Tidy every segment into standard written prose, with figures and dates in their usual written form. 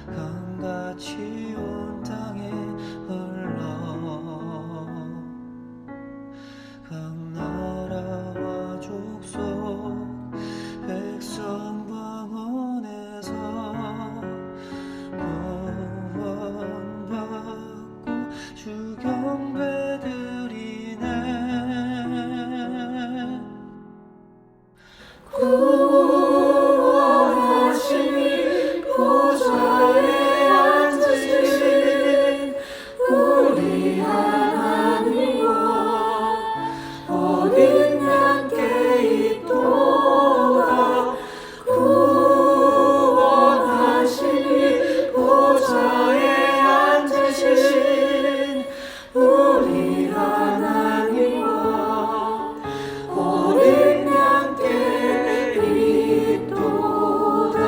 강같이 온 땅에 흘러 각 나라와 족속 백성 방언에서 구원받고 주 경배드리네. 구원하시니 보좌에 앉으신 우리 하나님과 어린 양께 있도다. 구원하시니 보좌에 앉으신 우리 하나님과 어린 양께 있도다.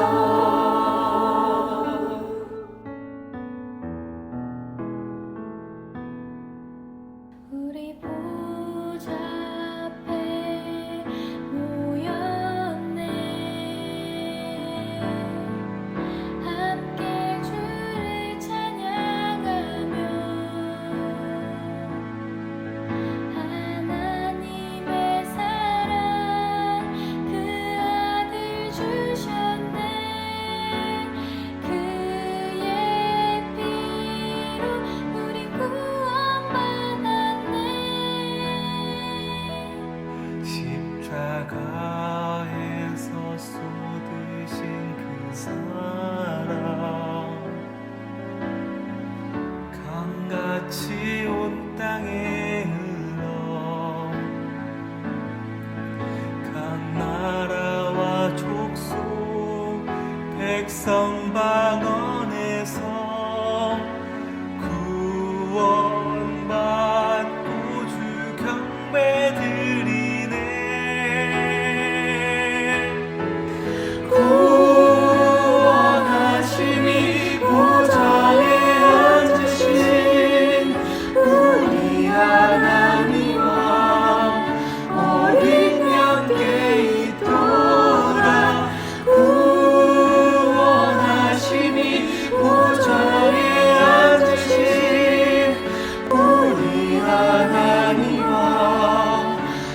우리 보좌 앞에 모였네. 함께 주를 찬양하며 하나님의 사랑 그 아들 주셨네. 그의 피로 우리 구원받았네. 십자가에서 쏟으신 그 사랑 강같이 온 땅에 흘러 각 나라와 족속 백성 방언에서 구원받고 주 경배드리네. 구원하시니 보좌에 앉으신 우리 하나님과 어린 양께 있도다. 구원하시니 보좌에 앉으신 우리 하나님과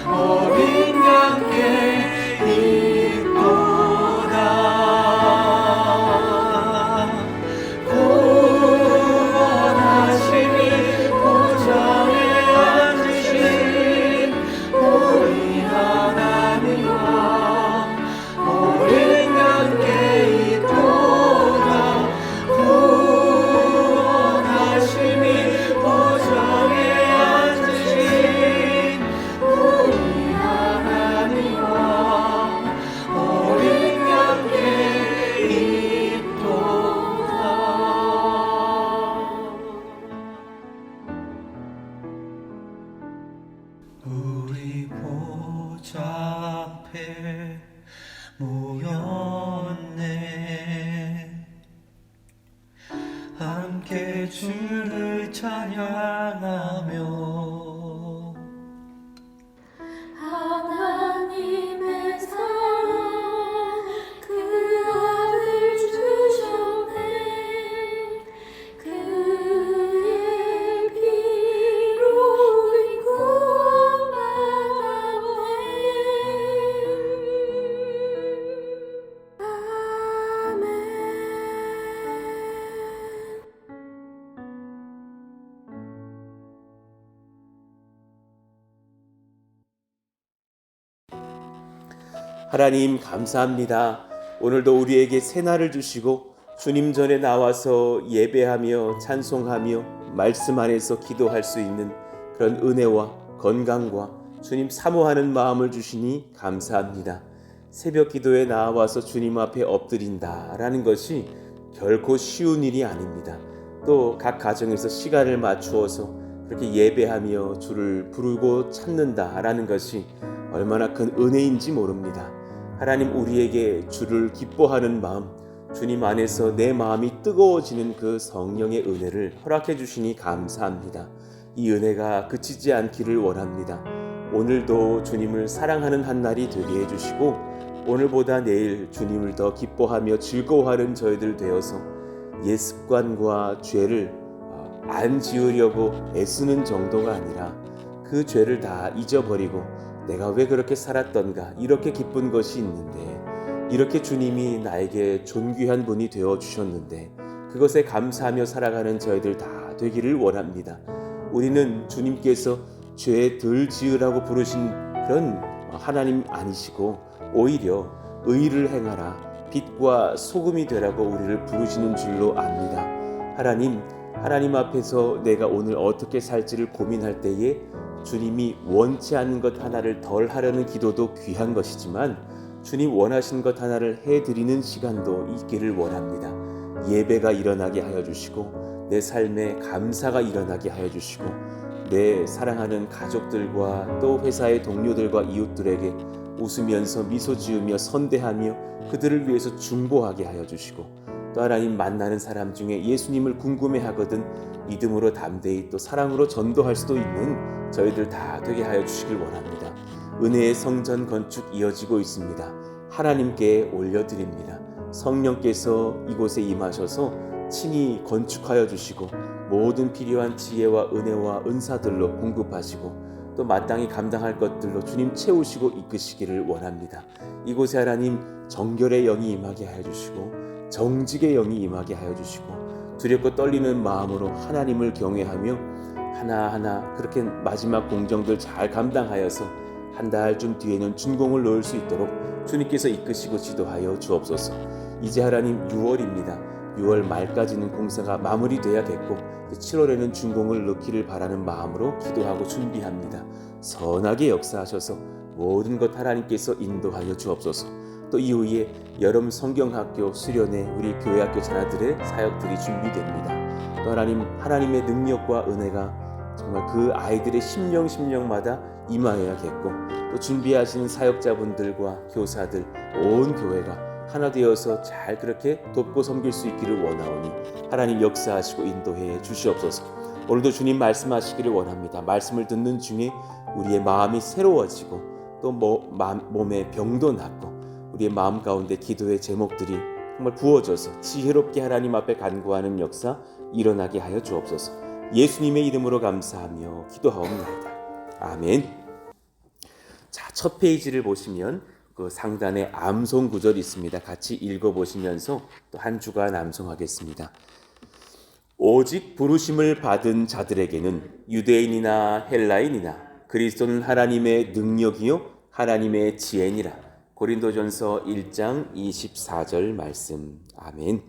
어린 양께 있도다. 구원하시니 보좌에 앉으신 우리 하나님과 어린 양께 있도다. 구원하시니 보좌에 앉으신 우리 하나님과 어린 양께 있도다. 우리 보좌 앞에 모였네. 함께 주를 찬양하며 하나님의 사랑 그 아들 주셨네. 그의 피로 우리 구원받았네. 아멘. 하나님 감사합니다. 오늘도 우리에게 새날을 주시고 주님 전에 나와서 예배하며 찬송하며 말씀 안에서 기도할 수 있는 그런 은혜와 건강과 주님 사모하는 마음을 주시니 감사합니다. 새벽 기도에 나와서 주님 앞에 엎드린다라는 것이 결코 쉬운 일이 아닙니다. 또 각 가정에서 시간을 맞추어서 그렇게 예배하며 주를 부르고 찾는다라는 것이 얼마나 큰 은혜인지 모릅니다. 하나님, 우리에게 주를 기뻐하는 마음, 주님 안에서 내 마음이 뜨거워지는 그 성령의 은혜를 허락해 주시니 감사합니다. 이 은혜가 그치지 않기를 원합니다. 오늘도 주님을 사랑하는 한 날이 되게 해주시고 오늘보다 내일 주님을 더 기뻐하며 즐거워하는 저희들 되어서 옛 습관과 죄를 안 지으려고 애쓰는 정도가 아니라 그 죄를 다 잊어버리고 내가 왜 그렇게 살았던가 이렇게 기쁜 것이 있는데, 이렇게 주님이 나에게 존귀한 분이 되어 주셨는데 그것에 감사하며 살아가는 저희들 다 되기를 원합니다. 우리는 주님께서 죄 덜 지으라고 부르신 그런 하나님 아니시고 오히려 의를 행하라, 빛과 소금이 되라고 우리를 부르시는 줄로 압니다. 하나님 앞에서 내가 오늘 어떻게 살지를 고민할 때에 주님이 원치 않는 것 하나를 덜 하려는 기도도 귀한 것이지만 주님 원하신 것 하나를 해드리는 시간도 있기를 원합니다. 예배가 일어나게 하여 주시고 내 삶에 감사가 일어나게 하여 주시고 내 사랑하는 가족들과 또 회사의 동료들과 이웃들에게 웃으면서 미소 지으며 선대하며 그들을 위해서 중보하게 하여 주시고, 또 하나님 만나는 사람 중에 예수님을 궁금해하거든 믿음으로 담대히 또 사랑으로 전도할 수도 있는 저희들 다 되게 하여 주시길 원합니다. 은혜의 성전 건축 이어지고 있습니다. 하나님께 올려드립니다. 성령께서 이곳에 임하셔서 친히 건축하여 주시고 모든 필요한 지혜와 은혜와 은사들로 공급하시고 또 마땅히 감당할 것들로 주님 채우시고 이끄시기를 원합니다. 이곳에 하나님 정결의 영이 임하게 하여 주시고 정직의 영이 임하게 하여 주시고 두렵고 떨리는 마음으로 하나님을 경외하며 하나하나 그렇게 마지막 공정들 잘 감당하여서 한 달쯤 뒤에는 준공을 넣을 수 있도록 주님께서 이끄시고 지도하여 주옵소서. 이제 하나님 6월입니다. 6월 말까지는 공사가 마무리돼야겠고 7월에는 준공을 넣기를 바라는 마음으로 기도하고 준비합니다. 선하게 역사하셔서 모든 것 하나님께서 인도하여 주옵소서. 또 이후에 여름 성경학교 수련회 우리 교회학교 자녀들의 사역들이 준비됩니다. 또 하나님의 능력과 은혜가 정말 그 아이들의 심령마다 임하여야겠고 또 준비하시는 사역자분들과 교사들 온 교회가 하나 되어서 잘 그렇게 돕고 섬길 수 있기를 원하오니 하나님 역사하시고 인도해 주시옵소서. 오늘도 주님 말씀하시기를 원합니다. 말씀을 듣는 중에 우리의 마음이 새로워지고 또 몸의 병도 낫고 우리의 마음 가운데 기도의 제목들이 정말 부어져서 지혜롭게 하나님 앞에 간구하는 역사 일어나게 하여 주옵소서. 예수님의 이름으로 감사하며 기도하옵나이다. 아멘. 자, 첫 페이지를 보시면 그 상단에 암송 구절이 있습니다. 같이 읽어보시면서 또 한 주간 암송하겠습니다. 오직 부르심을 받은 자들에게는 유대인이나 헬라인이나 그리스도는 하나님의 능력이요 하나님의 지혜니라. 고린도전서 1장 24절 말씀. 아멘.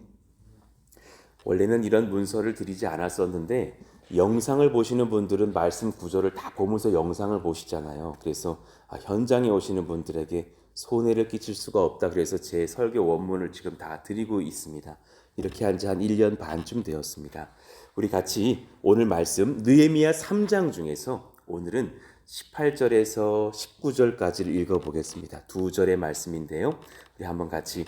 원래는 이런 문서를 드리지 않았었는데 영상을 보시는 분들은 말씀 구절을 다 보면서 영상을 보시잖아요. 그래서 현장에 오시는 분들에게 손해를 끼칠 수가 없다. 그래서 제 설교 원문을 지금 다 드리고 있습니다. 이렇게 한 지 한 1년 반쯤 되었습니다. 우리 같이 오늘 말씀 느헤미야 3장 중에서 오늘은 18절에서 19절까지를 읽어보겠습니다. 두 절의 말씀인데요. 우리 한번 같이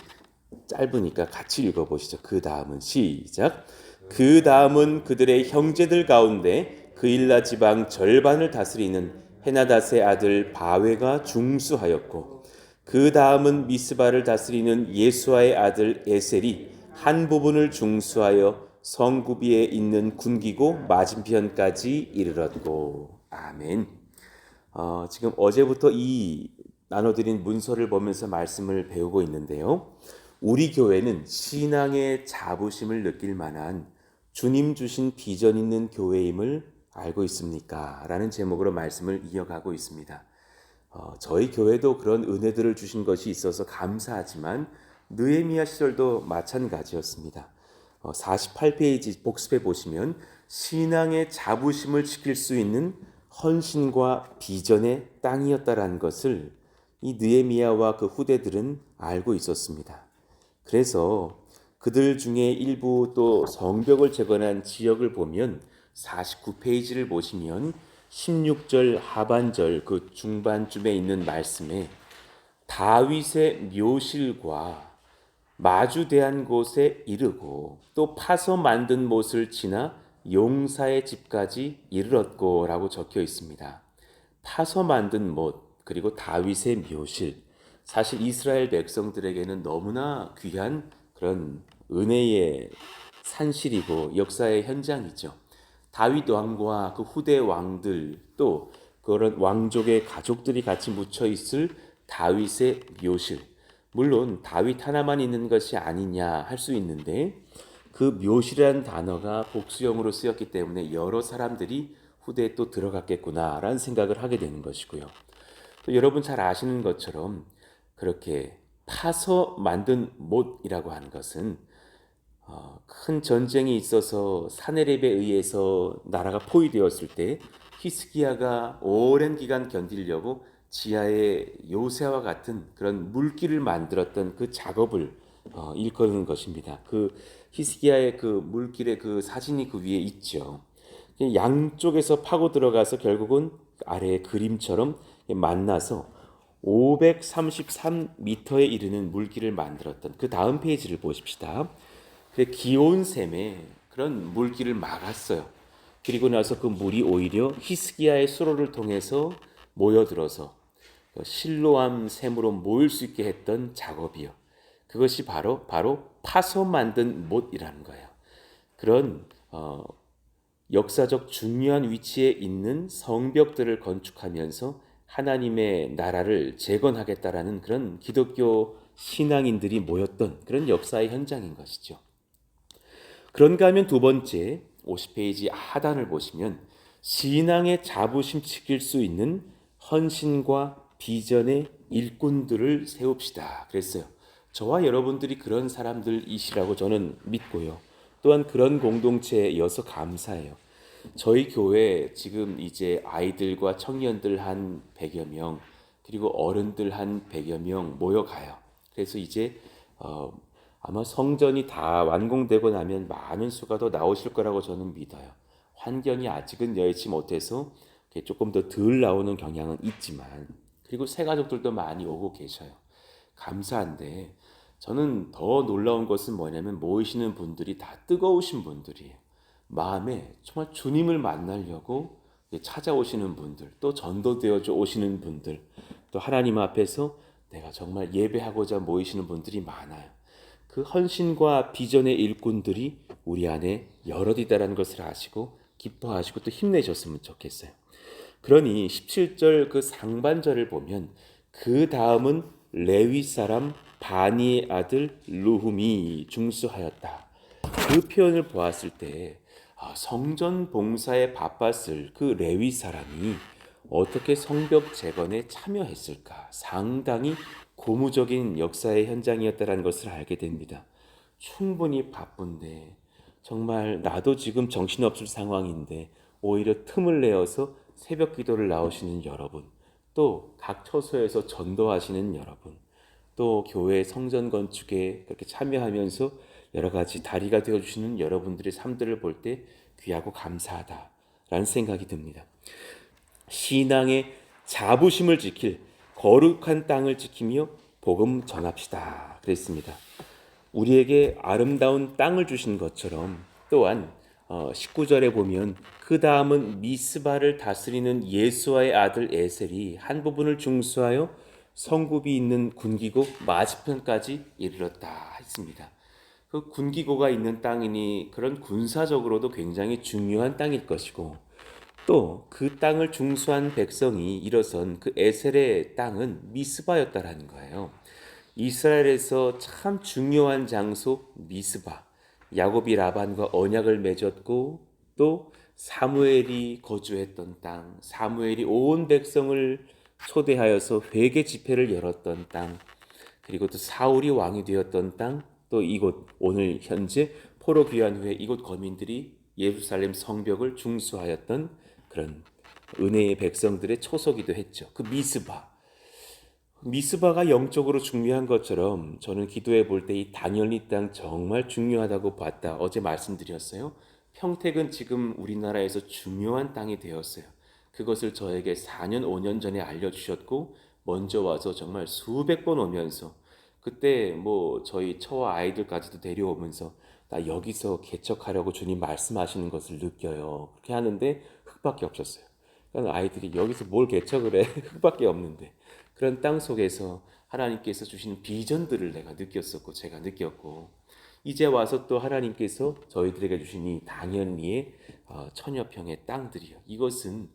짧으니까 같이 읽어보시죠. 그 다음은 시작. 그 다음은 그들의 형제들 가운데 그일라 지방 절반을 다스리는 헤나닷의 아들 바웨가 중수하였고 그 다음은 미스바를 다스리는 예수아의 아들 에셀이 한 부분을 중수하여 성구비에 있는 군기고 맞은편까지 이르렀고. 아멘. 지금 어제부터 이 나눠드린 문서를 보면서 말씀을 배우고 있는데요. 우리 교회는 신앙의 자부심을 느낄 만한 주님 주신 비전 있는 교회임을 알고 있습니까? 라는 제목으로 말씀을 이어가고 있습니다. 저희 교회도 그런 은혜들을 주신 것이 있어서 감사하지만 느헤미야 시절도 마찬가지였습니다. 48페이지 복습해 보시면 신앙의 자부심을 지킬 수 있는 헌신과 비전의 땅이었다라는 것을 이 느헤미야와 그 후대들은 알고 있었습니다. 그래서 그들 중에 일부 또 성벽을 재건한 지역을 보면 49페이지를 보시면 16절 하반절 그 중반쯤에 있는 말씀에 다윗의 묘실과 마주대한 곳에 이르고 또 파서 만든 못을 지나 용사의 집까지 이르렀고 라고 적혀 있습니다. 파서 만든 못 그리고 다윗의 묘실, 사실 이스라엘 백성들에게는 너무나 귀한 그런 은혜의 산실이고 역사의 현장이죠. 다윗 왕과 그 후대 왕들 또 그런 왕족의 가족들이 같이 묻혀 있을 다윗의 묘실. 물론 다윗 하나만 있는 것이 아니냐 할 수 있는데 그 묘실이라는 단어가 복수형으로 쓰였기 때문에 여러 사람들이 후대에 또 들어갔겠구나라는 생각을 하게 되는 것이고요. 또 여러분 잘 아시는 것처럼 그렇게 파서 만든 못이라고 하는 것은 큰 전쟁이 있어서 사네립에 의해서 나라가 포위되었을 때 히스기야가 오랜 기간 견디려고 지하에 요새와 같은 그런 물길을 만들었던 그 작업을 일컫는 것입니다. 그 히스기야의 그 물길의 그 사진이 그 위에 있죠. 양쪽에서 파고 들어가서 결국은 아래의 그림처럼 만나서 533m에 이르는 물길을 만들었던 그 다음 페이지를 보십시다. 기온샘에 그런 물길을 막았어요. 그리고 나서 그 물이 오히려 히스기야의 수로를 통해서 모여들어서 실로암 샘으로 모일 수 있게 했던 작업이요. 그것이 바로 파서 만든 못이라는 거예요. 그런 역사적 중요한 위치에 있는 성벽들을 건축하면서 하나님의 나라를 재건하겠다라는 그런 기독교 신앙인들이 모였던 그런 역사의 현장인 것이죠. 그런가 하면 두 번째 50페이지 하단을 보시면 신앙의 자부심 지킬 수 있는 헌신과 비전의 일꾼들을 세웁시다 그랬어요. 저와 여러분들이 그런 사람들이시라고 저는 믿고요. 또한 그런 공동체여서 감사해요. 저희 교회 지금 이제 아이들과 청년들 한 100여 명 그리고 어른들 한 100여 명 모여가요. 그래서 이제 아마 성전이 다 완공되고 나면 많은 수가 더 나오실 거라고 저는 믿어요. 환경이 아직은 여의치 못해서 조금 더 덜 나오는 경향은 있지만 그리고 새 가족들도 많이 오고 계셔요. 감사한데 저는 더 놀라운 것은 뭐냐면 모이시는 분들이 다 뜨거우신 분들이에요. 마음에 정말 주님을 만나려고 찾아오시는 분들, 또 전도되어져 오시는 분들, 또 하나님 앞에서 내가 정말 예배하고자 모이시는 분들이 많아요. 그 헌신과 비전의 일꾼들이 우리 안에 여럿이다라는 것을 아시고 기뻐하시고 또 힘내셨으면 좋겠어요. 그러니 17절 그 상반절을 보면 그 다음은 레위 사람 바니의 아들 루훔이 중수하였다. 그 표현을 보았을 때 성전 봉사에 바빴을 그 레위 사람이 어떻게 성벽 재건에 참여했을까? 상당히 고무적인 역사의 현장이었다는 것을 알게 됩니다. 충분히 바쁜데 정말 나도 지금 정신없을 상황인데 오히려 틈을 내어서 새벽 기도를 나오시는 여러분, 또 각 처소에서 전도하시는 여러분, 또 교회 성전 건축에 그렇게 참여하면서 여러 가지 다리가 되어주시는 여러분들의 삶들을 볼 때 귀하고 감사하다라는 생각이 듭니다. 신앙의 자부심을 지킬 거룩한 땅을 지키며 복음 전합시다 그랬습니다. 우리에게 아름다운 땅을 주신 것처럼 또한 19절에 보면 그 다음은 미스바를 다스리는 예수아의 아들 에셀이 한 부분을 중수하여 성굽이 있는 군기고 맞은편까지 이르렀다 했습니다. 그 군기고가 있는 땅이니 그런 군사적으로도 굉장히 중요한 땅일 것이고 또 그 땅을 중수한 백성이 일어선 그 에셀의 땅은 미스바였다라는 거예요. 이스라엘에서 참 중요한 장소 미스바. 야곱이 라반과 언약을 맺었고 또 사무엘이 거주했던 땅, 사무엘이 온 백성을 초대하여서 회개 집회를 열었던 땅, 그리고 또 사울이 왕이 되었던 땅, 또 이곳 오늘 현재 포로 귀환 후에 이곳 거민들이 예루살렘 성벽을 중수하였던 그런 은혜의 백성들의 초소기도 했죠. 그 미스바가 영적으로 중요한 것처럼 저는 기도해 볼 때 이 다니엘리 땅 정말 중요하다고 봤다. 어제 말씀드렸어요. 평택은 지금 우리나라에서 중요한 땅이 되었어요. 그것을 저에게 4년, 5년 전에 알려주셨고 먼저 와서 정말 수백 번 오면서 그때 뭐 저희 처와 아이들까지도 데려오면서 나 여기서 개척하려고 주님 말씀하시는 것을 느껴요. 그렇게 하는데 흙밖에 없었어요. 그러니까 아이들이 여기서 뭘 개척을 해? 흙밖에 없는데. 그런 땅 속에서 하나님께서 주시는 비전들을 내가 느꼈었고 제가 느꼈고 이제 와서 또 하나님께서 저희들에게 주신 이 당연리의 천여평의 땅들이요. 이것은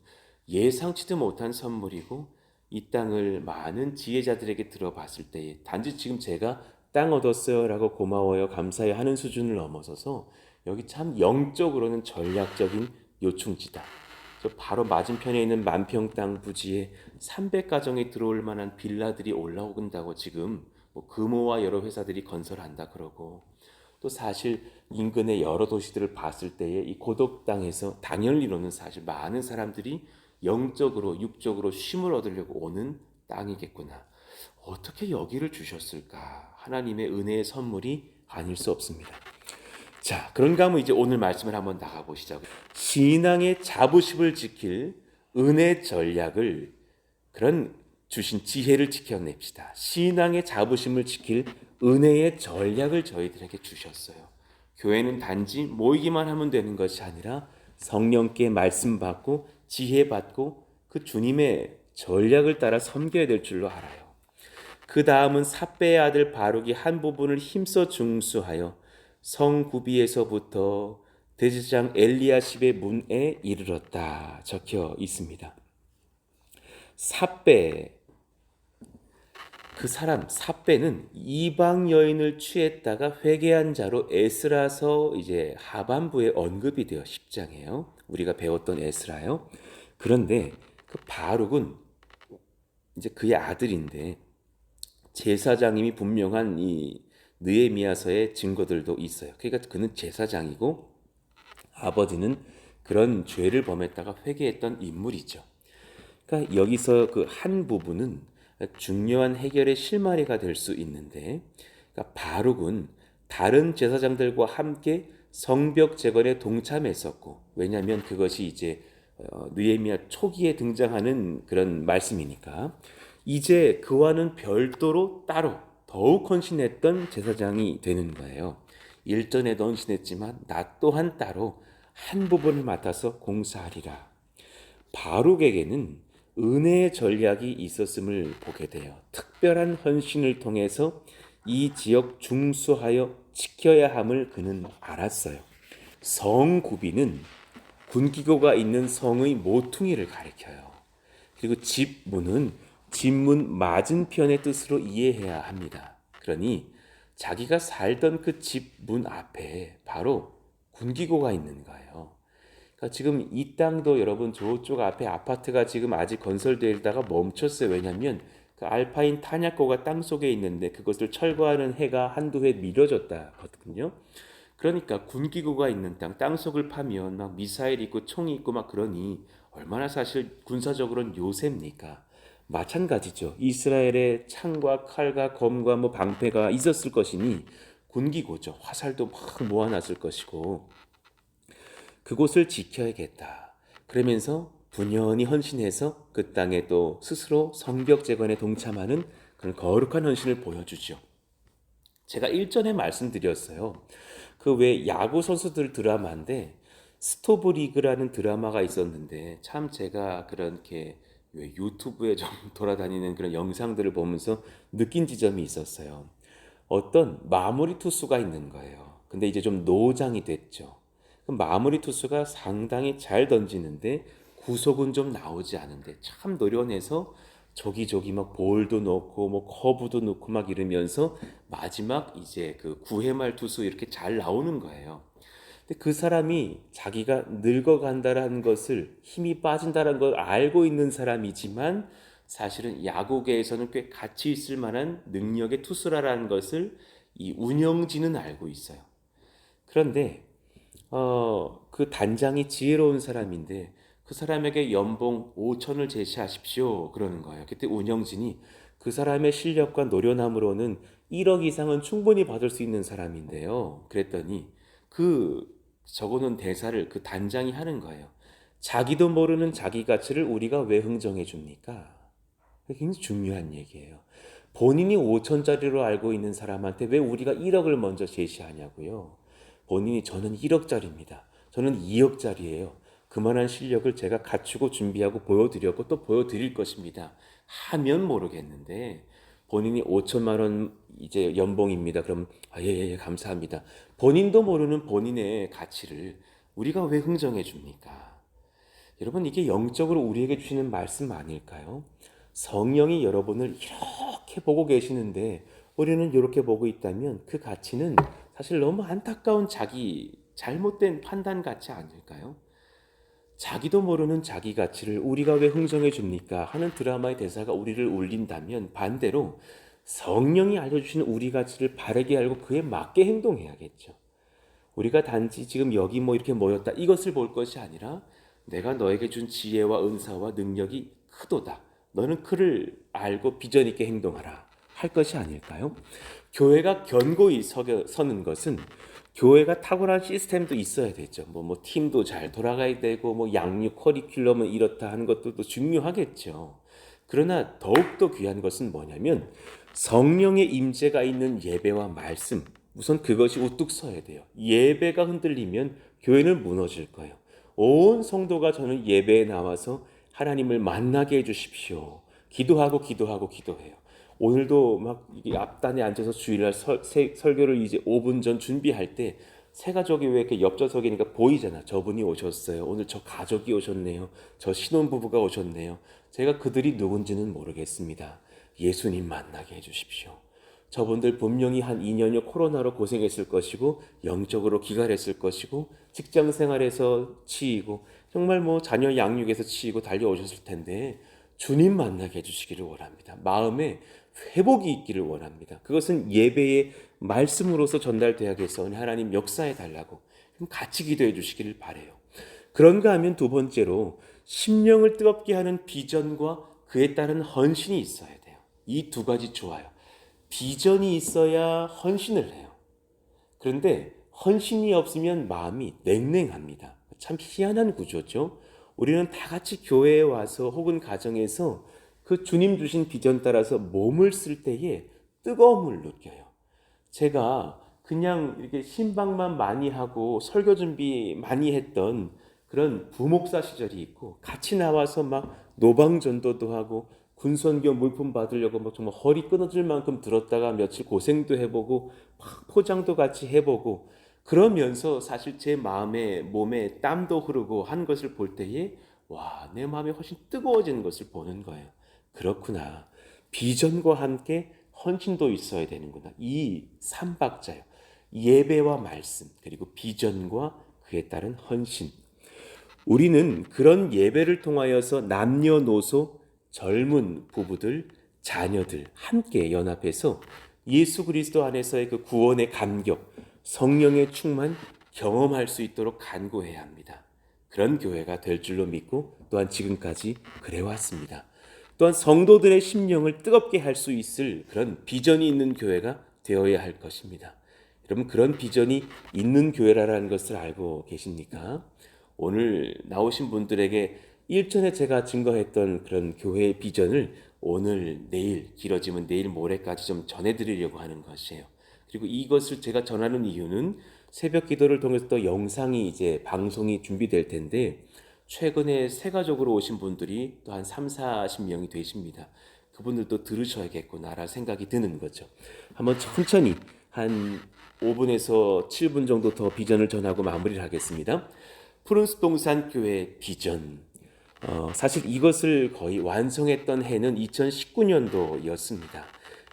예상치도 못한 선물이고 이 땅을 많은 지혜자들에게 들어봤을 때에 단지 지금 제가 땅 얻었어요 라고 고마워요 감사해 하는 수준을 넘어서서 여기 참 영적으로는 전략적인 요충지다. 저 바로 맞은편에 있는 만평 땅 부지에 300가정이 들어올 만한 빌라들이 올라온다고 지금 뭐 금호와 여러 회사들이 건설한다 그러고 또 사실 인근의 여러 도시들을 봤을 때에 이 고독 땅에서 당연리로는 사실 많은 사람들이 영적으로 육적으로 쉼을 얻으려고 오는 땅이겠구나. 어떻게 여기를 주셨을까? 하나님의 은혜의 선물이 아닐 수 없습니다. 자, 그런가 하면 이제 오늘 말씀을 한번 나가보시죠. 신앙의 자부심을 지킬 은혜 전략을 그런 주신 지혜를 지켜냅시다. 신앙의 자부심을 지킬 은혜의 전략을 저희들에게 주셨어요. 교회는 단지 모이기만 하면 되는 것이 아니라 성령께 말씀 받고 지혜 받고 그 주님의 전략을 따라 섬겨야 될 줄로 알아요. 그 다음은 삿배의 아들 바룩이 한 부분을 힘써 중수하여 성구비에서부터 대제사장 엘리야십의 문에 이르렀다 적혀 있습니다. 삿배, 그 사람 삿배는 이방 여인을 취했다가 회개한 자로 에스라서 이제 하반부에 언급이 되어 10장이에요. 우리가 배웠던 에스라요. 그런데 그 바룩은 이제 그의 아들인데 제사장임이 분명한 이 느헤미야서의 증거들도 있어요. 그러니까 그는 제사장이고 아버지는 그런 죄를 범했다가 회개했던 인물이죠. 그러니까 여기서 그 한 부분은 중요한 해결의 실마리가 될 수 있는데, 그러니까 바룩은 다른 제사장들과 함께 성벽 재건에 동참했었고, 왜냐하면 그것이 이제 느헤미야 초기에 등장하는 그런 말씀이니까 이제 그와는 별도로 따로 더욱 헌신했던 제사장이 되는 거예요. 일전에도 헌신했지만 나 또한 따로 한 부분을 맡아서 공사하리라. 바룩에게는 은혜의 전략이 있었음을 보게 돼요. 특별한 헌신을 통해서 이 지역 중수하여 지켜야 함을 그는 알았어요. 성구비는 군기고가 있는 성의 모퉁이를 가리켜요. 그리고 집문은 집문 맞은편의 뜻으로 이해해야 합니다. 그러니 자기가 살던 그 집문 앞에 바로 군기고가 있는 거예요. 그러니까 지금 이 땅도 여러분 저쪽 앞에 아파트가 지금 아직 건설되다가 멈췄어요. 왜냐하면 그 알파인 탄약고가 땅 속에 있는데 그것을 철거하는 해가 한두 해 미뤄졌다거든요. 그러니까 군기고가 있는 땅 속을 파면 막 미사일 있고 총이 있고 막 그러니 얼마나 사실 군사적으로는 요새입니까? 마찬가지죠. 이스라엘에 창과 칼과 검과 뭐 방패가 있었을 것이니 군기고죠. 화살도 막 모아놨을 것이고 그곳을 지켜야겠다. 그러면서 분연히 헌신해서 그 땅에 또 스스로 성벽 재건에 동참하는 그런 거룩한 헌신을 보여주죠. 제가 일전에 말씀드렸어요. 그 왜 야구 선수들 드라마인데 스토브 리그라는 드라마가 있었는데 참 제가 그렇게 왜 유튜브에 좀 돌아다니는 그런 영상들을 보면서 느낀 지점이 있었어요. 어떤 마무리 투수가 있는 거예요. 근데 이제 좀 노장이 됐죠. 그 마무리 투수가 상당히 잘 던지는데 구속은 좀 나오지 않은데 참 노련해서 저기저기 막 볼도 넣고 뭐 커브도 넣고 막 이러면서 마지막 이제 그 9회말 투수 이렇게 잘 나오는 거예요. 근데 그 사람이 자기가 늙어간다라는 것을 힘이 빠진다는 걸 알고 있는 사람이지만 사실은 야구계에서는 꽤 가치 있을 만한 능력의 투수라는 것을 이 운영진은 알고 있어요. 그런데 그 단장이 지혜로운 사람인데 그 사람에게 연봉 5천을 제시하십시오 그러는 거예요. 그때 운영진이 그 사람의 실력과 노련함으로는 1억 이상은 충분히 받을 수 있는 사람인데요. 그랬더니 그 적어놓은 대사를 그 단장이 하는 거예요. 자기도 모르는 자기 가치를 우리가 왜 흥정해 줍니까? 굉장히 중요한 얘기예요. 본인이 5천짜리로 알고 있는 사람한테 왜 우리가 1억을 먼저 제시하냐고요. 본인이 저는 1억짜리입니다. 저는 2억짜리예요. 그만한 실력을 제가 갖추고 준비하고 보여드렸고 또 보여드릴 것입니다. 하면 모르겠는데 본인이 5천만 원 이제 연봉입니다. 그럼 예, 감사합니다. 본인도 모르는 본인의 가치를 우리가 왜 흥정해 줍니까? 여러분 이게 영적으로 우리에게 주시는 말씀 아닐까요? 성령이 여러분을 이렇게 보고 계시는데 우리는 이렇게 보고 있다면 그 가치는 사실 너무 안타까운 자기 잘못된 판단 가치 아닐까요? 자기도 모르는 자기 가치를 우리가 왜 흥정해 줍니까? 하는 드라마의 대사가 우리를 울린다면 반대로 성령이 알려주시는 우리 가치를 바르게 알고 그에 맞게 행동해야겠죠. 우리가 단지 지금 여기 뭐 이렇게 모였다 이것을 볼 것이 아니라 내가 너에게 준 지혜와 은사와 능력이 크도다. 너는 그를 알고 비전 있게 행동하라 할 것이 아닐까요? 교회가 견고히 서는 것은 교회가 탁월한 시스템도 있어야 되죠. 뭐 팀도 잘 돌아가야 되고 뭐 양육 커리큘럼은 이렇다 하는 것도 중요하겠죠. 그러나 더욱더 귀한 것은 뭐냐면 성령의 임재가 있는 예배와 말씀, 우선 그것이 우뚝 서야 돼요. 예배가 흔들리면 교회는 무너질 거예요. 온 성도가 저는 예배에 나와서 하나님을 만나게 해주십시오. 기도해요. 오늘도 막 앞단에 앉아서 주일날 설교를 이제 5분 전 준비할 때 새 가족이 왜 이렇게 옆좌석이니까 보이잖아. 저분이 오셨어요. 오늘 저 가족이 오셨네요. 저 신혼부부가 오셨네요. 제가 그들이 누군지는 모르겠습니다. 예수님 만나게 해주십시오. 저분들 분명히 한 2년여 코로나로 고생했을 것이고 영적으로 기갈했을 것이고 직장 생활에서 치이고 정말 뭐 자녀 양육에서 치이고 달려오셨을 텐데 주님 만나게 해주시기를 원합니다. 마음에 회복이 있기를 원합니다. 그것은 예배의 말씀으로서 전달되어야겠어. 하나님 역사해 달라고 같이 기도해 주시기를 바라요. 그런가 하면 두 번째로 심령을 뜨겁게 하는 비전과 그에 따른 헌신이 있어야 돼요. 이 두 가지 좋아요. 비전이 있어야 헌신을 해요. 그런데 헌신이 없으면 마음이 냉랭합니다. 참 희한한 구조죠. 우리는 다 같이 교회에 와서 혹은 가정에서 그 주님 주신 비전 따라서 몸을 쓸 때에 뜨거움을 느껴요. 제가 그냥 이렇게 신방만 많이 하고 설교 준비 많이 했던 그런 부목사 시절이 있고 같이 나와서 막 노방전도도 하고 군선교 물품 받으려고 막 정말 허리 끊어질 만큼 들었다가 며칠 고생도 해보고 막 포장도 같이 해보고 그러면서 사실 제 마음에 몸에 땀도 흐르고 한 것을 볼 때에 와, 내 마음이 훨씬 뜨거워지는 것을 보는 거예요. 그렇구나. 비전과 함께 헌신도 있어야 되는구나. 이 삼박자요. 예배와 말씀 그리고 비전과 그에 따른 헌신. 우리는 그런 예배를 통하여서 남녀노소 젊은 부부들, 자녀들 함께 연합해서 예수 그리스도 안에서의 그 구원의 감격, 성령의 충만 경험할 수 있도록 간구해야 합니다. 그런 교회가 될 줄로 믿고 또한 지금까지 그래왔습니다. 또한 성도들의 심령을 뜨겁게 할 수 있을 그런 비전이 있는 교회가 되어야 할 것입니다. 여러분 그런 비전이 있는 교회라는 것을 알고 계십니까? 오늘 나오신 분들에게 일전에 제가 증거했던 그런 교회의 비전을 오늘 내일 길어지면 내일 모레까지 좀 전해드리려고 하는 것이에요. 그리고 이것을 제가 전하는 이유는 새벽 기도를 통해서 또 영상이 이제 방송이 준비될 텐데 최근에 새 가족으로 오신 분들이 또 한 30-40명이 되십니다. 그분들도 들으셔야겠구나라는 생각이 드는 거죠. 한번 천천히 한 5분에서 7분 정도 더 비전을 전하고 마무리를 하겠습니다. 푸른숲 동산교회 비전. 사실 이것을 거의 완성했던 해는 2019년도였습니다.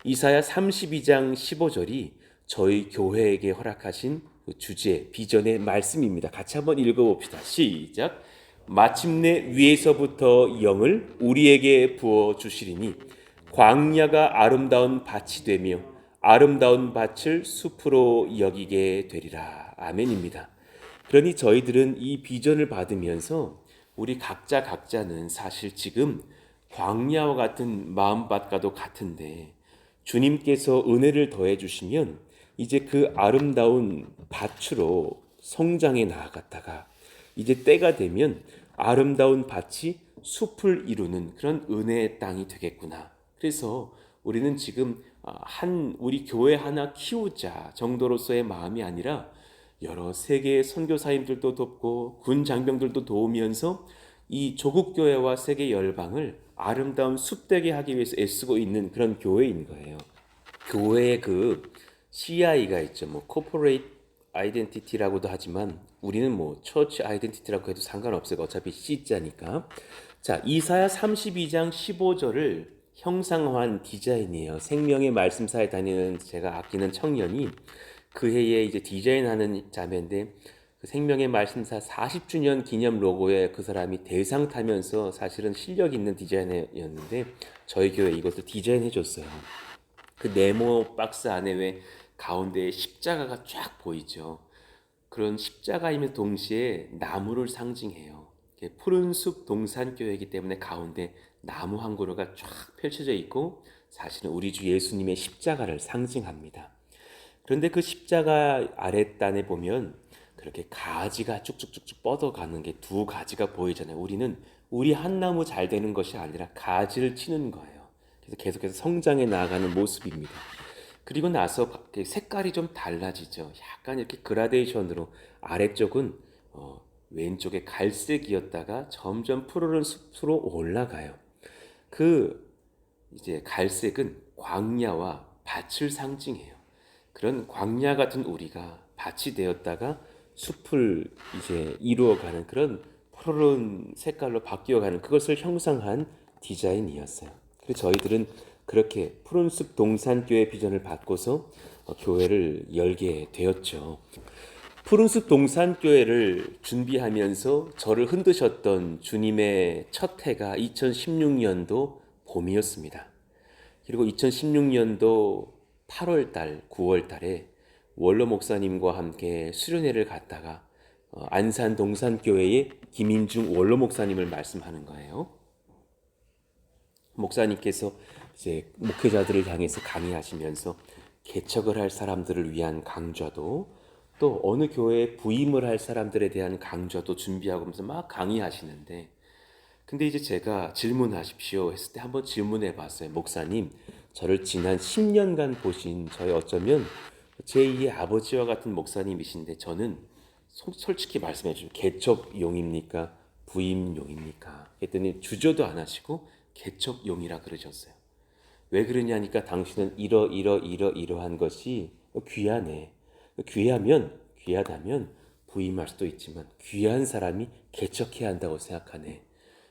이사야 32장 15절이 저희 교회에게 허락하신 그 주제, 비전의 말씀입니다. 같이 한번 읽어봅시다. 시작. 마침내 위에서부터 영을 우리에게 부어주시리니 광야가 아름다운 밭이 되며 아름다운 밭을 숲으로 여기게 되리라. 아멘입니다. 그러니 저희들은 이 비전을 받으면서 우리 각자는 사실 지금 광야와 같은 마음밭과도 같은데 주님께서 은혜를 더해 주시면 이제 그 아름다운 밭으로 성장해 나아갔다가 이제 때가 되면 아름다운 밭이 숲을 이루는 그런 은혜의 땅이 되겠구나. 그래서 우리는 지금 우리 교회 하나 키우자 정도로서의 마음이 아니라 여러 세계의 선교사님들도 돕고 군 장병들도 도우면서 이 조국 교회와 세계 열방을 아름다운 숲되게 하기 위해서 애쓰고 있는 그런 교회인 거예요. 교회의 그 CI가 있죠. 뭐 Corporate Identity라고도 하지만 우리는 뭐 Church Identity라고 해도 상관없어요. 어차피 C자니까. 자, 이사야 32장 15절을 형상화한 디자인이에요. 생명의 말씀사에 다니는 제가 아끼는 청년이 그 해에 이제 디자인하는 자매인데 그 생명의 말씀사 40주년 기념 로고에 그 사람이 대상 타면서 사실은 실력 있는 디자이너였는데 저희 교회 이것도 디자인해 줬어요. 그 네모 박스 안에 왜 가운데에 십자가가 쫙 보이죠. 그런 십자가이며 동시에 나무를 상징해요. 푸른 숲 동산교회이기 때문에 가운데 나무 한 그루가 쫙 펼쳐져 있고 사실은 우리 주 예수님의 십자가를 상징합니다. 그런데 그 십자가 아랫단에 보면 그렇게 가지가 쭉쭉쭉쭉 뻗어가는 게 두 가지가 보이잖아요. 우리는 우리 한 나무 잘 되는 것이 아니라 가지를 치는 거예요. 그래서 계속해서 성장해 나아가는 모습입니다. 그리고 나서 색깔이 좀 달라지죠. 약간 이렇게 그라데이션으로 아래쪽은 왼쪽에 갈색이었다가 점점 푸르른 숲으로 올라가요. 그 이제 갈색은 광야와 밭을 상징해요. 그런 광야 같은 우리가 밭이 되었다가 숲을 이제 이루어가는 그런 푸르른 색깔로 바뀌어가는 그것을 형상한 디자인이었어요. 그래서 저희들은 그렇게 푸른 숲 동산교회 비전을 받고서 교회를 열게 되었죠. 푸른숲 동산교회를 준비하면서 저를 흔드셨던 주님의 첫 해가 2016년도 봄이었습니다. 그리고 2016년도 8월 달, 9월 달에 원로 목사님과 함께 수련회를 갔다가 안산 동산교회의 김인중 원로 목사님을 말씀하는 거예요. 목사님께서 이제 목회자들을 향해서 강의하시면서 개척을 할 사람들을 위한 강좌도 또 어느 교회에 부임을 할 사람들에 대한 강좌도 준비하고 하면서 막 강의하시는데 근데 이제 제가 질문하십시오 했을 때 한번 질문해 봤어요. 목사님, 저를 지난 10년간 보신 저의 어쩌면 제2의 아버지와 같은 목사님이신데 저는 솔직히 말씀해 주시면 개척용입니까? 부임용입니까? 했더니 주저도 안 하시고 개척용이라 그러셨어요. 왜 그러냐니까 당신은 이러한 것이 귀하네. 귀하다면 부임할 수도 있지만 귀한 사람이 개척해야 한다고 생각하네.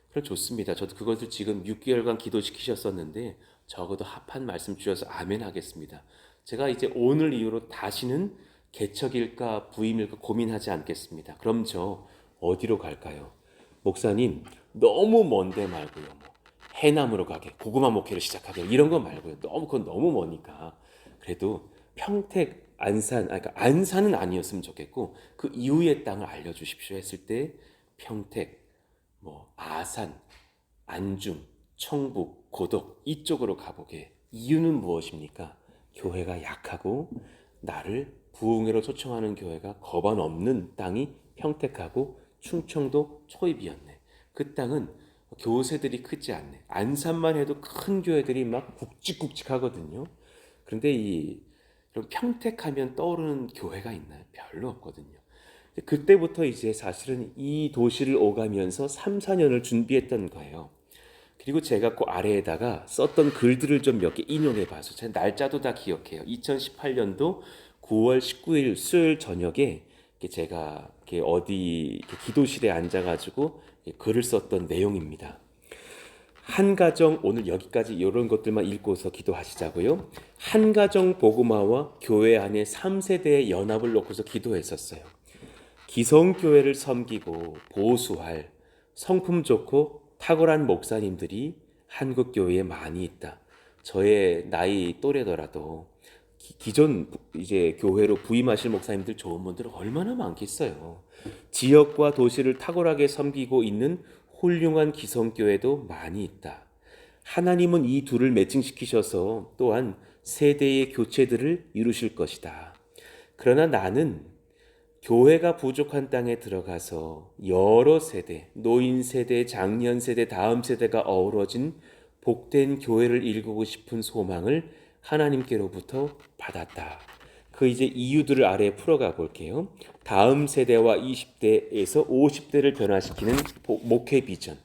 그럼 좋습니다. 저도 그것을 지금 6개월간 기도시키셨었는데 적어도 합한 말씀 주셔서 아멘 하겠습니다. 제가 이제 오늘 이후로 다시는 개척일까 부임일까 고민하지 않겠습니다. 그럼 저 어디로 갈까요? 목사님 너무 먼데 말고요. 뭐 해남으로 가게, 고구마 목회를 시작하게 이런 거 말고요. 그건 너무 머니까 그래도 평택 그러니까 안산은 아니었으면 좋겠고 그 이후의 땅을 알려주십시오 했을 때 평택, 뭐 아산, 안중, 청북, 고덕 이쪽으로 가보게. 이유는 무엇입니까? 교회가 약하고 나를 부흥회로 초청하는 교회가 거반 없는 땅이 평택하고 충청도 초입이었네. 그 땅은 교세들이 크지 않네. 안산만 해도 큰 교회들이 막 굵직굵직하거든요. 그런데 이런 평택하면 떠오르는 교회가 있나요? 별로 없거든요. 그때부터 이제 사실은 이 도시를 오가면서 3, 4년을 준비했던 거예요. 그리고 제가 그 아래에다가 썼던 글들을 좀 몇 개 인용해 봐서 제가 날짜도 다 기억해요. 2018년도 9월 19일 수요일 저녁에 제가 어디 기도실에 앉아가지고 글을 썼던 내용입니다. 한 가정 오늘 여기까지 이런 것들만 읽고서 기도하시자고요. 한 가정 복음화와 교회 안에 3세대의 연합을 놓고서 기도했었어요. 기성교회를 섬기고 보수할 성품 좋고 탁월한 목사님들이 한국 교회에 많이 있다. 저의 나이 또래더라도 기존 이제 교회로 부임하실 목사님들 좋은 분들 얼마나 많겠어요. 지역과 도시를 탁월하게 섬기고 있는 훌륭한 기성교회도 많이 있다. 하나님은 이 둘을 매칭시키셔서 또한 세대의 교체들을 이루실 것이다. 그러나 나는 교회가 부족한 땅에 들어가서 여러 세대, 노인 세대, 장년 세대, 다음 세대가 어우러진 복된 교회를 일구고 싶은 소망을 하나님께로부터 받았다. 그 이제 이유들을 아래에 풀어가 볼게요. 다음 세대와 20대에서 50대를 변화시키는 목회 비전.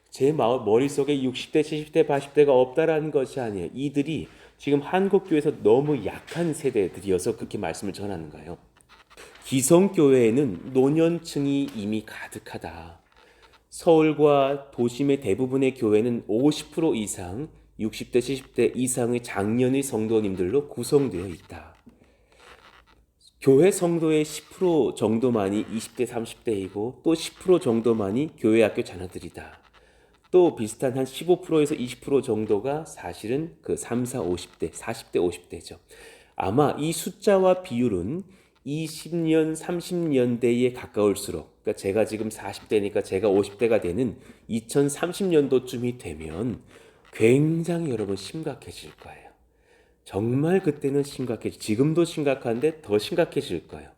제 머릿속에 60대, 70대, 80대가 없다라는 것이 아니에요. 이들이 지금 한국교회에서 너무 약한 세대들이어서 그렇게 말씀을 전하는 거예요. 기성교회에는 노년층이 이미 가득하다. 서울과 도심의 대부분의 교회는 50% 이상 60대, 70대 이상의 장년의 성도님들로 구성되어 있다. 교회 성도의 10% 정도만이 20대, 30대이고 또 10% 정도만이 교회 학교 자녀들이다. 또 비슷한 한 15%에서 20% 정도가 사실은 그 3, 4, 50대, 40대, 50대죠. 아마 이 숫자와 비율은 20년, 30년대에 가까울수록, 그러니까 제가 지금 40대니까 제가 50대가 되는 2030년도쯤이 되면 굉장히 여러분 심각해질 거예요. 정말 그때는 지금도 심각한데 더 심각해질 거예요.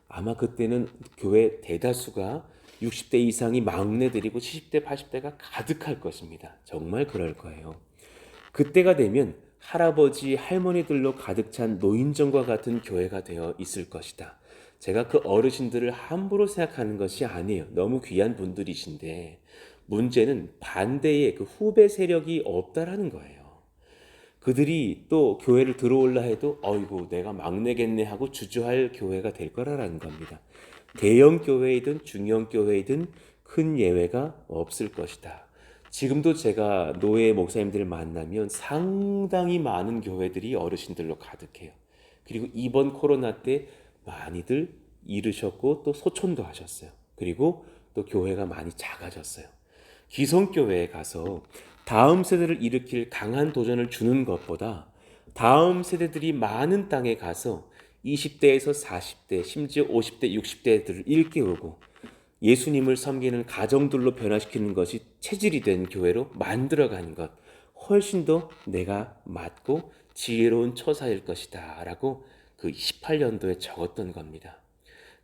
아마 그때는 교회 대다수가 60대 이상이 막내들이고 70대, 80대가 가득할 것입니다. 정말 그럴 거예요. 그때가 되면 할아버지, 할머니들로 가득 찬 노인정과 같은 교회가 되어 있을 것이다. 제가 그 어르신들을 함부로 생각하는 것이 아니에요. 너무 귀한 분들이신데 문제는 반대의 그 후배 세력이 없다라는 거예요. 그들이 또 교회를 들어올라 해도 어이구 내가 막내겠네 하고 주저할 교회가 될 거라는 겁니다. 대형 교회이든 중형 교회이든 큰 예외가 없을 것이다. 지금도 제가 노예 목사님들을 만나면 상당히 많은 교회들이 어르신들로 가득해요. 그리고 이번 코로나 때 많이들 잃으셨고 또 소천도 하셨어요. 그리고 또 교회가 많이 작아졌어요. 기성교회에 가서 다음 세대를 일으킬 강한 도전을 주는 것보다 다음 세대들이 많은 땅에 가서 20대에서 40대, 심지어 50대, 60대들을 일깨우고 예수님을 섬기는 가정들로 변화시키는 것이 체질이 된 교회로 만들어가는 것, 훨씬 더 내가 맞고 지혜로운 처사일 것이다 라고 그 18년도에 적었던 겁니다.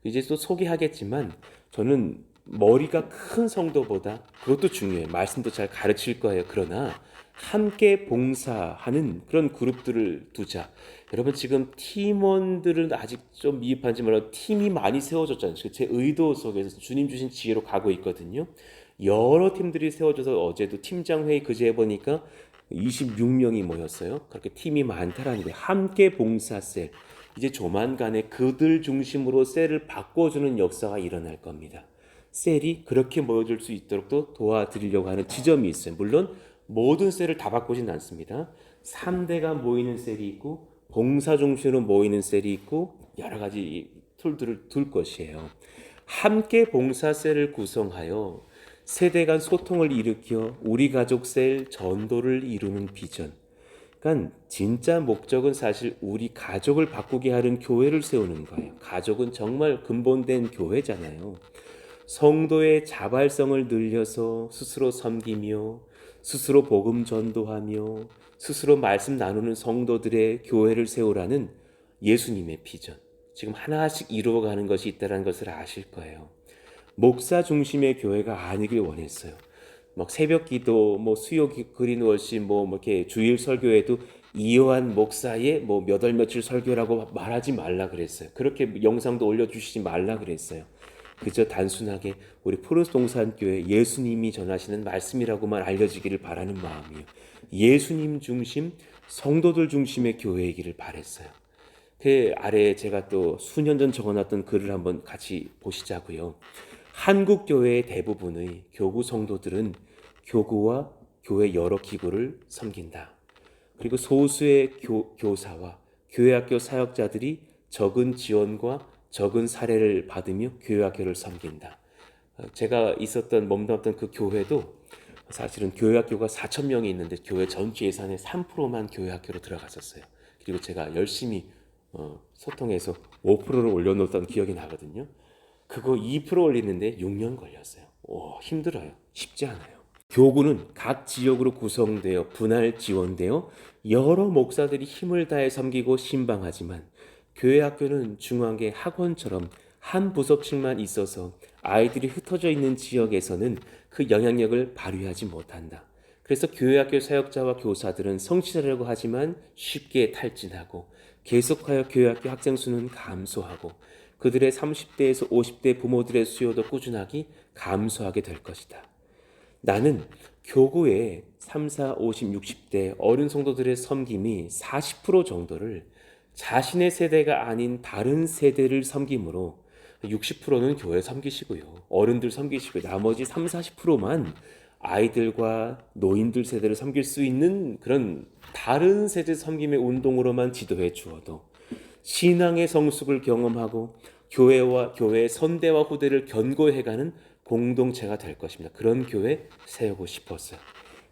이제 또 소개하겠지만 저는 머리가 큰 성도보다 그것도 중요해요. 말씀도 잘 가르칠 거예요. 그러나 함께 봉사하는 그런 그룹들을 두자. 여러분 지금 팀원들은 아직 좀 미흡한지 몰라도 팀이 많이 세워졌잖아요. 제 의도 속에서 주님 주신 지혜로 가고 있거든요. 여러 팀들이 세워져서 어제도 팀장 회의 그제 해보니까 26명이 모였어요. 그렇게 팀이 많다라는 거예요. 함께 봉사셀. 이제 조만간에 그들 중심으로 셀을 바꿔주는 역사가 일어날 겁니다. 셀이 그렇게 모여줄 수 있도록 또 도와드리려고 하는 지점이 있어요. 물론 모든 셀을 다 바꾸진 않습니다. 3대가 모이는 셀이 있고 봉사 중심으로 모이는 셀이 있고 여러 가지 툴들을 둘 것이에요. 함께 봉사 셀을 구성하여 세대 간 소통을 일으켜 우리 가족 셀 전도를 이루는 비전. 그러니까 진짜 목적은 사실 우리 가족을 바꾸게 하는 교회를 세우는 거예요. 가족은 정말 근본된 교회잖아요. 성도의 자발성을 늘려서 스스로 섬기며 스스로 복음 전도하며 스스로 말씀 나누는 성도들의 교회를 세우라는 예수님의 비전. 지금 하나씩 이루어가는 것이 있다는 것을 아실 거예요. 목사 중심의 교회가 아니길 원했어요. 막 새벽 기도, 수요 그린 월십, 이렇게 주일 설교에도 이요한 목사의 몇 월 며칠 설교라고 말하지 말라 그랬어요. 그렇게 영상도 올려주시지 말라 그랬어요. 그저 단순하게 우리 푸른스 동산교회 예수님이 전하시는 말씀이라고만 알려지기를 바라는 마음이에요. 예수님 중심, 성도들 중심의 교회이기를 바랬어요. 그 아래에 제가 또 수년 전 적어놨던 글을 한번 같이 보시자고요. 한국 교회의 대부분의 교구 성도들은 교구와 교회 여러 기구를 섬긴다. 그리고 소수의 교사와 교회학교 사역자들이 적은 지원과 적은 사례를 받으며 교회학교를 섬긴다. 제가 몸담았던 그 교회도 사실은 교회학교가 4,000명이 있는데 교회 전체 예산의 3%만 교회학교로 들어갔었어요. 그리고 제가 열심히 소통해서 5%를 올려놓았던 기억이 나거든요. 그거 2% 올리는데 6년 걸렸어요. 힘들어요. 쉽지 않아요. 교구는 각 지역으로 구성되어 분할 지원되어 여러 목사들이 힘을 다해 섬기고 신방하지만 교회 학교는 중앙의 학원처럼 한 부속실만 있어서 아이들이 흩어져 있는 지역에서는 그 영향력을 발휘하지 못한다. 그래서 교회 학교 사역자와 교사들은 성취자라고 하지만 쉽게 탈진하고 계속하여 교회학교 학생 수는 감소하고 그들의 30대에서 50대 부모들의 수요도 꾸준하게 감소하게 될 것이다. 나는 교구의 3, 4, 50, 60대 어른 성도들의 섬김이 40% 정도를 자신의 세대가 아닌 다른 세대를 섬김으로 60%는 교회 섬기시고요. 어른들 섬기시고요. 나머지 3, 40%만 아이들과 노인들 세대를 섬길 수 있는 그런 다른 세대 섬김의 운동으로만 지도해 주어도 신앙의 성숙을 경험하고 교회와 교회의 선대와 후대를 견고해가는 공동체가 될 것입니다. 그런 교회 세우고 싶었어요.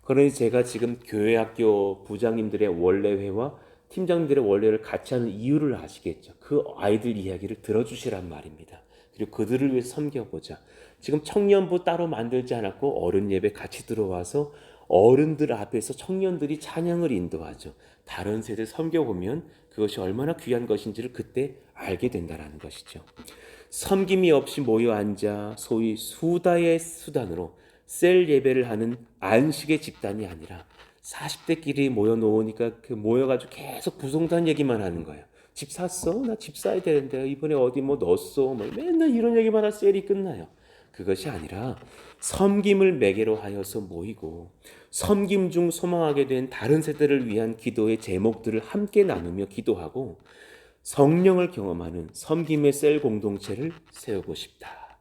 그러니 제가 지금 교회학교 부장님들의 원래회와 팀장들의 원래를 같이 하는 이유를 아시겠죠. 그 아이들 이야기를 들어주시란 말입니다. 그리고 그들을 위해서 섬겨보자. 지금 청년부 따로 만들지 않았고 어른 예배 같이 들어와서 어른들 앞에서 청년들이 찬양을 인도하죠. 다른 세대 섬겨보면 그것이 얼마나 귀한 것인지를 그때 알게 된다는 것이죠. 섬김이 없이 모여 앉아 소위 수다의 수단으로 셀 예배를 하는 안식의 집단이 아니라 40대끼리 모여 놓으니까 그 모여가지고 계속 부동산 얘기만 하는 거예요. 집 샀어? 나 집 사야 되는데 이번에 어디 뭐 넣었어? 뭐 맨날 이런 얘기만 하다 셀이 끝나요. 그것이 아니라 섬김을 매개로 하여서 모이고 섬김 중 소망하게 된 다른 세대를 위한 기도의 제목들을 함께 나누며 기도하고 성령을 경험하는 섬김의 셀 공동체를 세우고 싶다.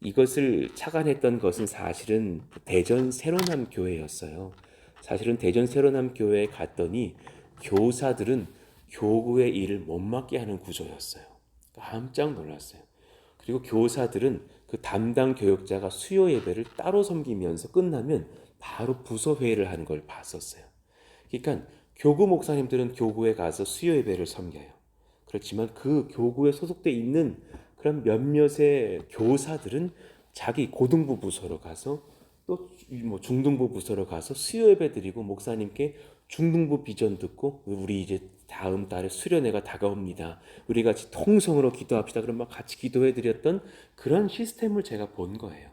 이것을 착안했던 것은 사실은 대전 새로남 교회였어요. 사실은 대전 새로남 교회에 갔더니 교사들은 교구의 일을 못 맡게 하는 구조였어요. 깜짝 놀랐어요. 그리고 교사들은 그 담당 교역자가 수요 예배를 따로 섬기면서 끝나면 바로 부서 회의를 하는 걸 봤었어요. 그러니까 교구 목사님들은 교구에 가서 수요 예배를 섬겨요. 그렇지만 그 교구에 소속돼 있는 그런 몇몇의 교사들은 자기 고등부 부서로 가서 또 뭐 중등부 부서로 가서 수요 예배 드리고 목사님께 중등부 비전 듣고 우리 이제 다음 달에 수련회가 다가옵니다. 우리 같이 통성으로 기도합시다. 그럼 막 같이 기도해 드렸던 그런 시스템을 제가 본 거예요.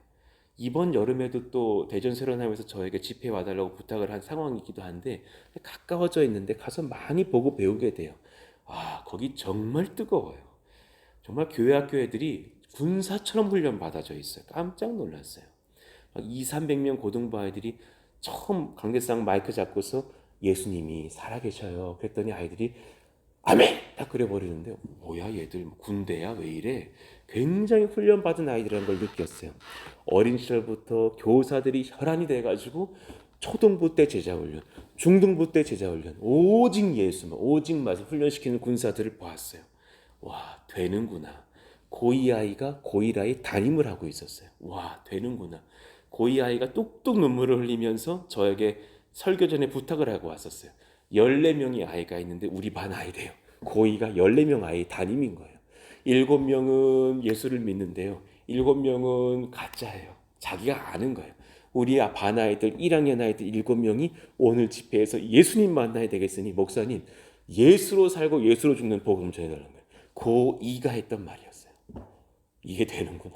이번 여름에도 또 대전 세련함에서 저에게 집회 와달라고 부탁을 한 상황이기도 한데 가까워져 있는데 가서 많이 보고 배우게 돼요. 아, 거기 정말 뜨거워요. 정말 교회학교 애들이 군사처럼 훈련 받아져 있어요. 깜짝 놀랐어요. 200~300명 고등부 아이들이 처음 강대상 마이크 잡고서 예수님이 살아계셔요. 그랬더니 아이들이 아멘! 딱 그래버리는데 뭐야 얘들 군대야 왜 이래? 굉장히 훈련받은 아이들이라는 걸 느꼈어요. 어린 시절부터 교사들이 혈안이 돼가지고 초등부 때 제자훈련, 중등부 때 제자훈련, 오직 예수만, 오직 맛을 훈련시키는 군사들을 보았어요. 와, 되는구나. 고2 아이가 고1 아이 담임을 하고 있었어요. 와, 되는구나. 고2 아이가 뚝뚝 눈물을 흘리면서 저에게 설교 전에 부탁을 하고 왔었어요. 14명의 아이가 있는데 우리 반 아이래요. 고2가 14명 아이 담임인 거예요. 7명은 예수를 믿는데요. 7명은 가짜예요. 자기가 아는 거예요. 우리 반 아이들 1학년 아이들 7명이 오늘 집회에서 예수님 만나야 되겠으니 목사님 예수로 살고 예수로 죽는 복음 전해달라는 거예요. 고2가 했던 말이었어요. 이게 되는구나.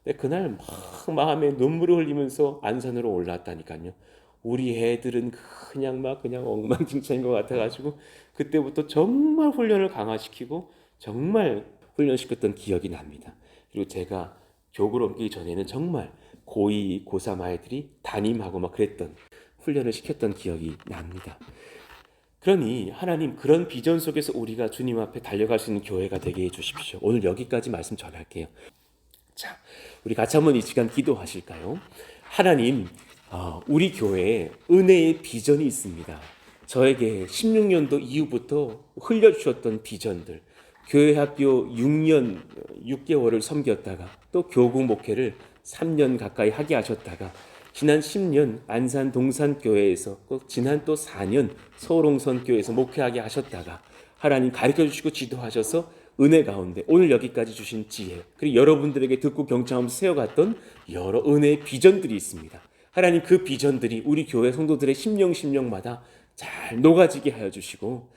근데 그날 막 마음에 눈물을 흘리면서 안산으로 올라왔다니까요. 우리 애들은 그냥 엉망진창인 것 같아가지고 그때부터 정말 훈련을 강화시키고 정말 훈련시켰던 기억이 납니다. 그리고 제가 교구로 옮기기 전에는 정말 고2, 고3 아이들이 담임하고 막 그랬던 훈련을 시켰던 기억이 납니다. 그러니 하나님 그런 비전 속에서 우리가 주님 앞에 달려갈 수 있는 교회가 되게 해주십시오. 오늘 여기까지 말씀 전할게요. 자, 우리 같이 한번 이 시간 기도하실까요? 하나님, 우리 교회에 은혜의 비전이 있습니다. 저에게 16년도 이후부터 흘려주셨던 비전들, 교회학교 6년 6개월을 섬겼다가 또 교구 목회를 3년 가까이 하게 하셨다가 지난 10년 안산 동산교회에서 지난 또 4년 서울홍선교회에서 목회하게 하셨다가 하나님 가르쳐주시고 지도하셔서 은혜 가운데 오늘 여기까지 주신 지혜 그리고 여러분들에게 듣고 경청하면서 세워갔던 여러 은혜의 비전들이 있습니다. 하나님 그 비전들이 우리 교회 성도들의 심령마다 잘 녹아지게 하여 주시고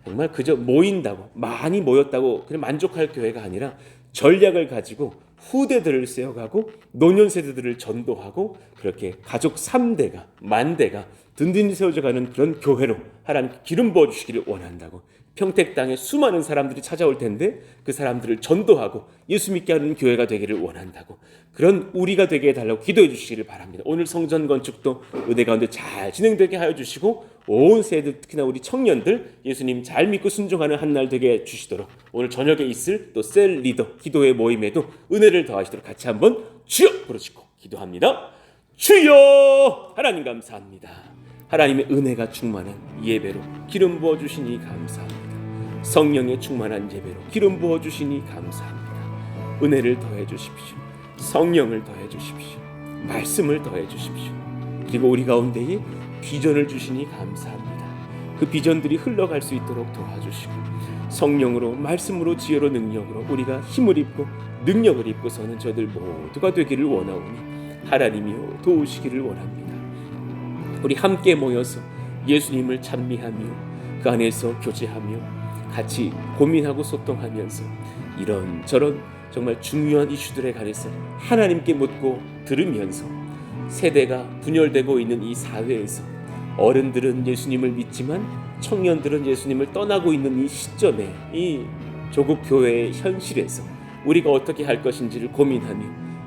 정말 그저 모인다고 많이 모였다고 그냥 만족할 교회가 아니라 전략을 가지고 후대들을 세워가고 노년 세대들을 전도하고 그렇게 가족 3대가 만대가 든든히 세워져가는 그런 교회로 하나님 기름 부어주시기를 원한다고. 평택 땅에 수많은 사람들이 찾아올 텐데 그 사람들을 전도하고 예수 믿게 하는 교회가 되기를 원한다고. 그런 우리가 되게 해달라고 기도해 주시기를 바랍니다. 오늘 성전 건축도 은혜 가운데 잘 진행되게 하여 주시고 온 세대 특히나 우리 청년들 예수님 잘 믿고 순종하는 한 날 되게 해주시도록 오늘 저녁에 있을 또 셀 리더 기도회 모임에도 은혜를 더하시도록 같이 한번 주여 부르시고 기도합니다. 주여! 하나님 감사합니다. 하나님의 은혜가 충만한 예배로 기름 부어주시니 감사합니다. 성령의 충만한 예배로 기름 부어주시니 감사합니다. 은혜를 더해 주십시오. 성령을 더해 주십시오. 말씀을 더해 주십시오. 그리고 우리 가운데에 비전을 주시니 감사합니다. 그 비전들이 흘러갈 수 있도록 도와주시고 성령으로 말씀으로 지혜로 능력으로 우리가 힘을 입고 능력을 입고서는 저들 모두가 되기를 원하오니 하나님이여 도우시기를 원합니다. 우리 함께 모여서 예수님을 찬미하며 그 안에서 교제하며 같이 고민하고 소통하면서 이런저런 정말 중요한 이슈들에 관해서 하나님께 묻고 들으면서 세대가 분열되고 있는 이 사회에서 어른들은 예수님을 믿지만 청년들은 예수님을 떠나고 있는 이 시점에 이 조국 교회의 현실에서 우리가 어떻게 할 것인지를 고민하며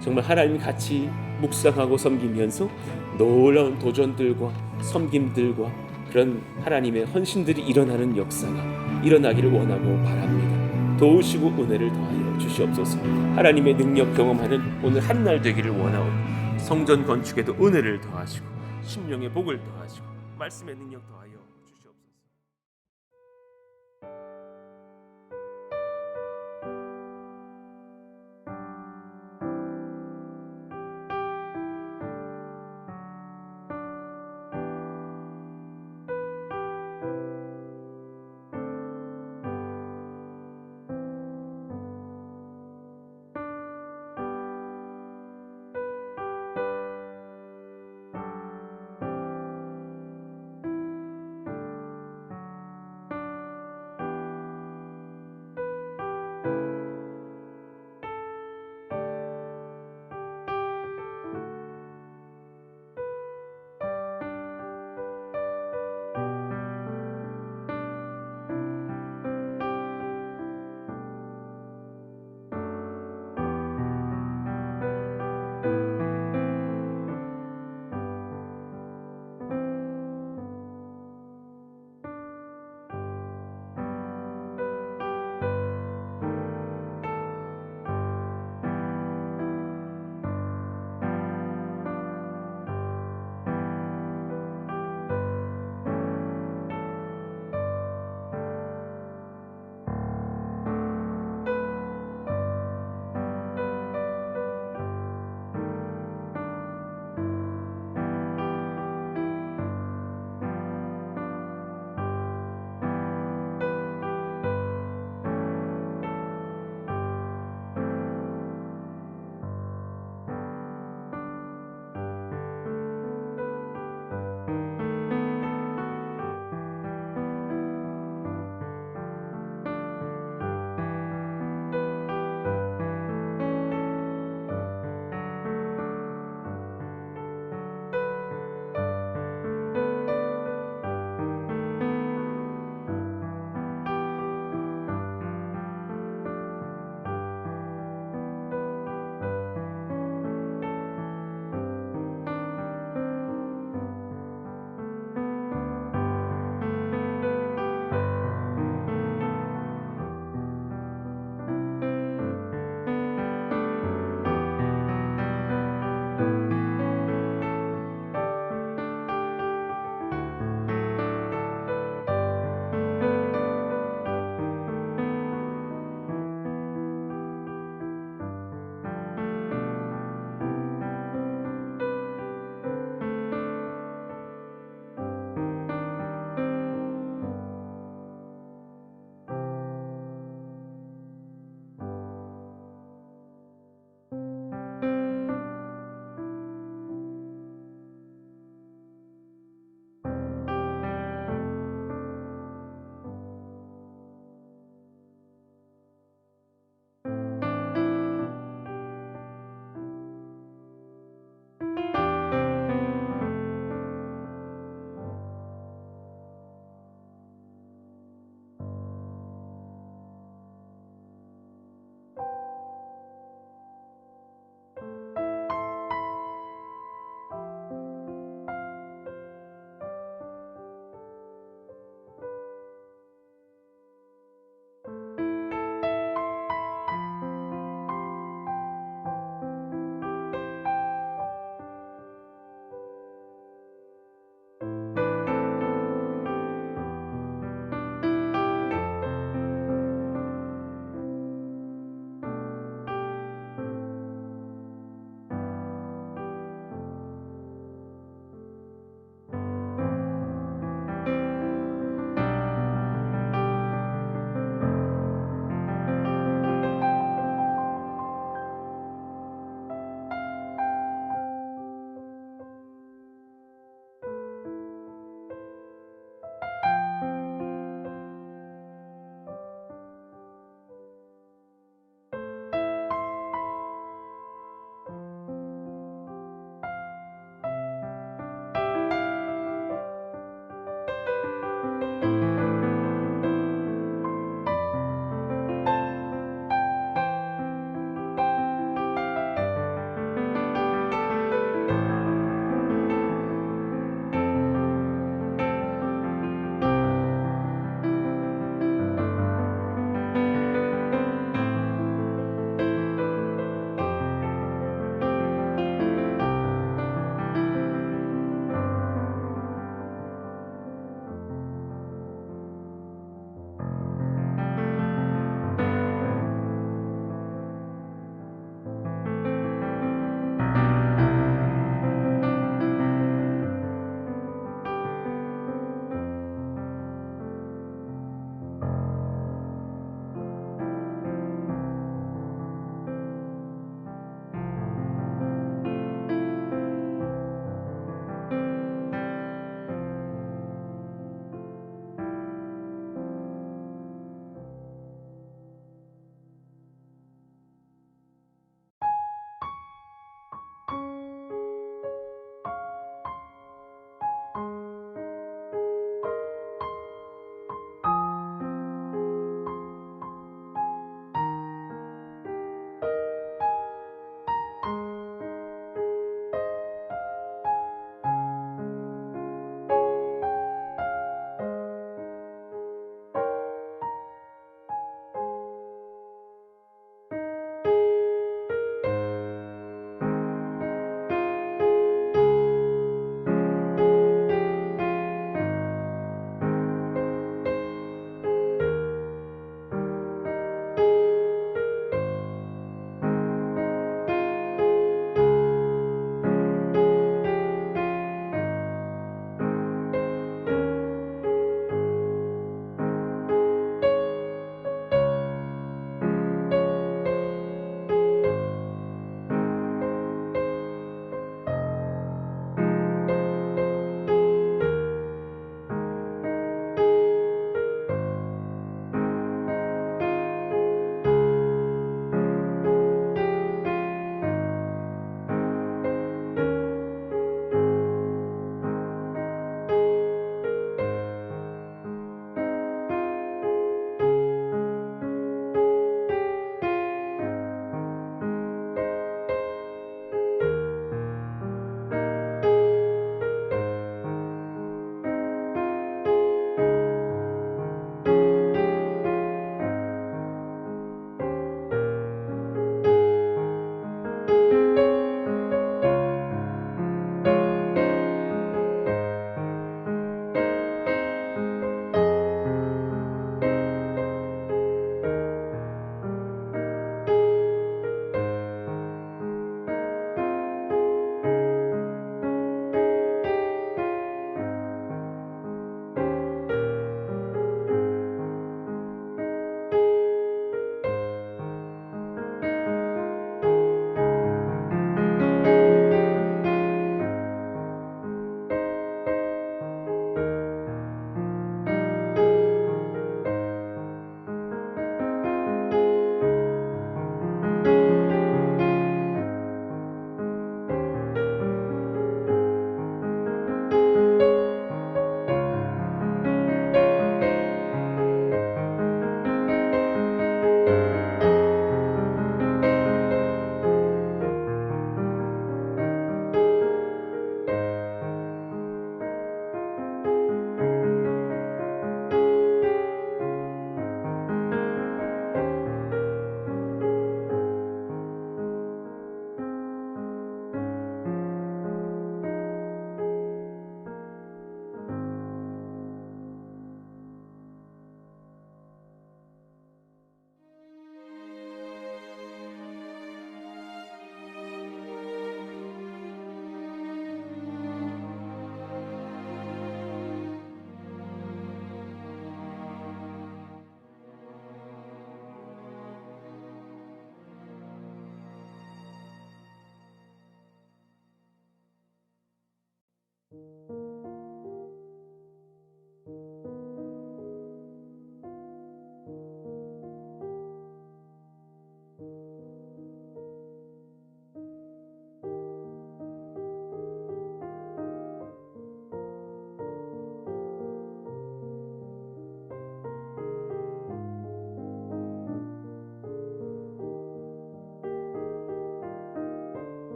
정말 하나님 같이 묵상하고 섬기면서 놀라운 도전들과 섬김들과 그런 하나님의 헌신들이 일어나는 역사가 일어나기를 원하고 바랍니다. 도우시고 은혜를 더하여 주시옵소서. 하나님의 능력 경험하는 오늘 한날 되기를 원하오니 성전 건축에도 은혜를 더하시고 심령의 복을 더하시고 말씀의 능력 더하시고